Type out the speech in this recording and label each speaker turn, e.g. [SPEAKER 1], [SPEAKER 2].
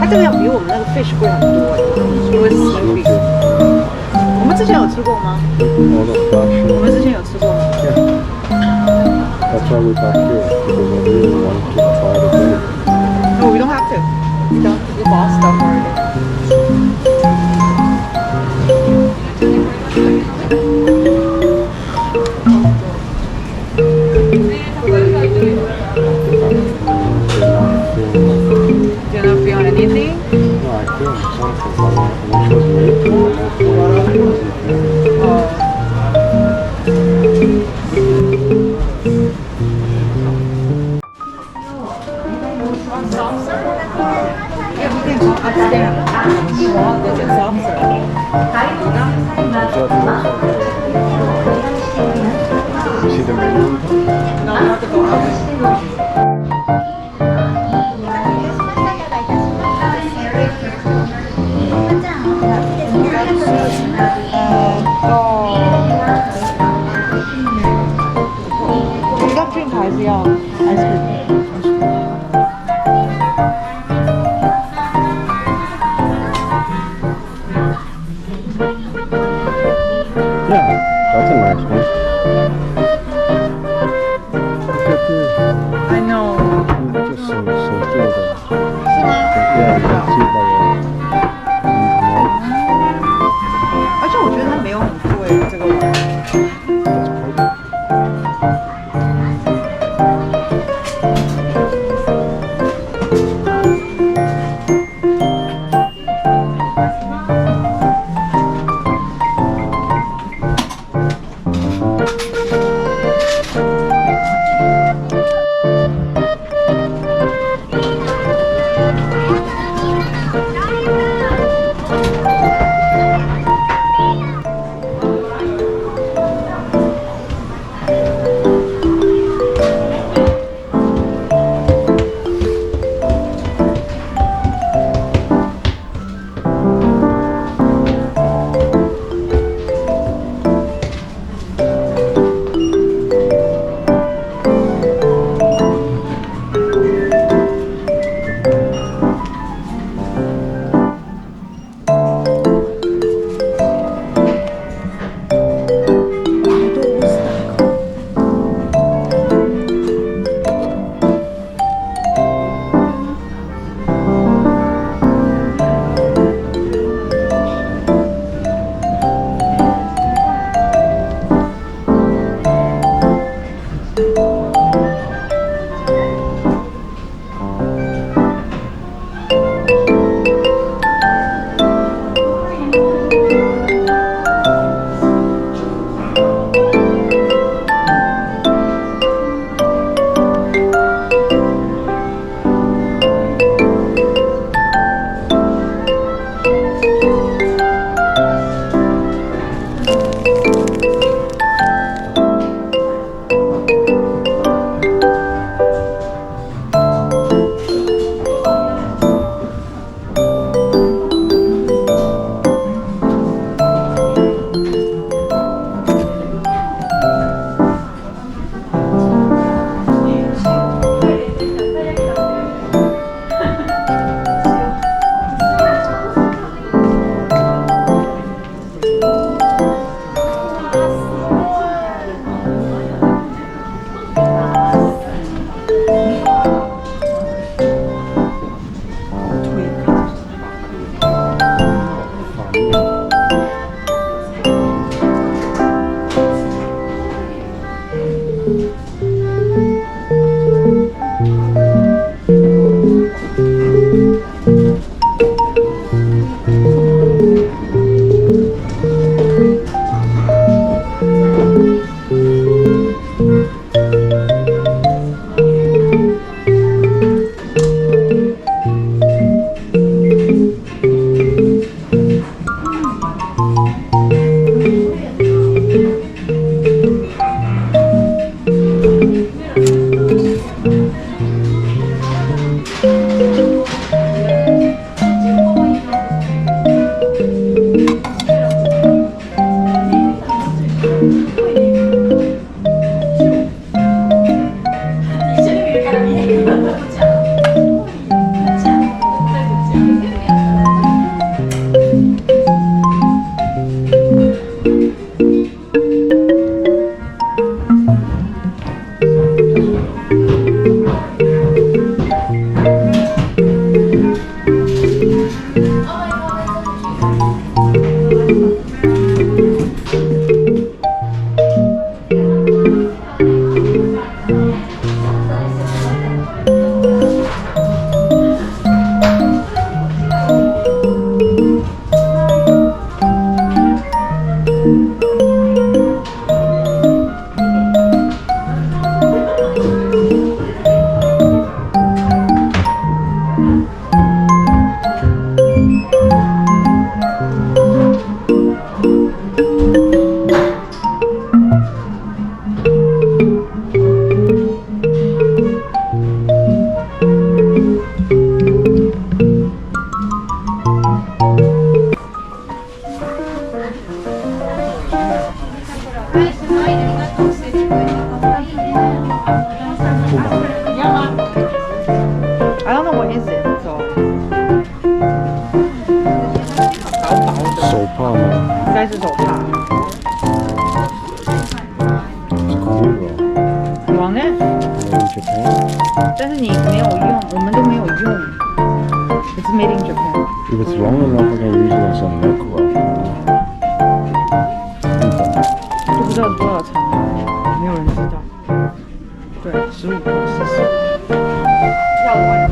[SPEAKER 1] 它这个要比我们那个 fish 贵很多哎，因为是 Snoopy。我们之前有吃过吗？我们之前有吃过吗？
[SPEAKER 2] That's why we back here, because I really want to try the thing.
[SPEAKER 1] No, we don't have to. We don't. We bought stuff already. Do you not feel anything?
[SPEAKER 2] No, I feel something, but when she was waiting, I wasn't feeling. See the menu?
[SPEAKER 1] No, not the go. drink 还是要 ice cream？
[SPEAKER 2] Yeah, that's a nice one. Look at this.
[SPEAKER 1] I know.
[SPEAKER 2] It's just so good. Yeah, you can see it by your nose.
[SPEAKER 1] 而且我觉得它没有很贵，这个玩意。I don't know what is it, so
[SPEAKER 2] 手帕吗？
[SPEAKER 1] 应该是手帕。
[SPEAKER 2] 是cool bro.
[SPEAKER 1] 你忘了？
[SPEAKER 2] Made in Japan.
[SPEAKER 1] 但是你没有用，我们都没有用。It's made in Japan。
[SPEAKER 2] If it's long enough, I can use it as a necklace.
[SPEAKER 1] 都不知道多少钱，没有人知道。对，15块40。要的话。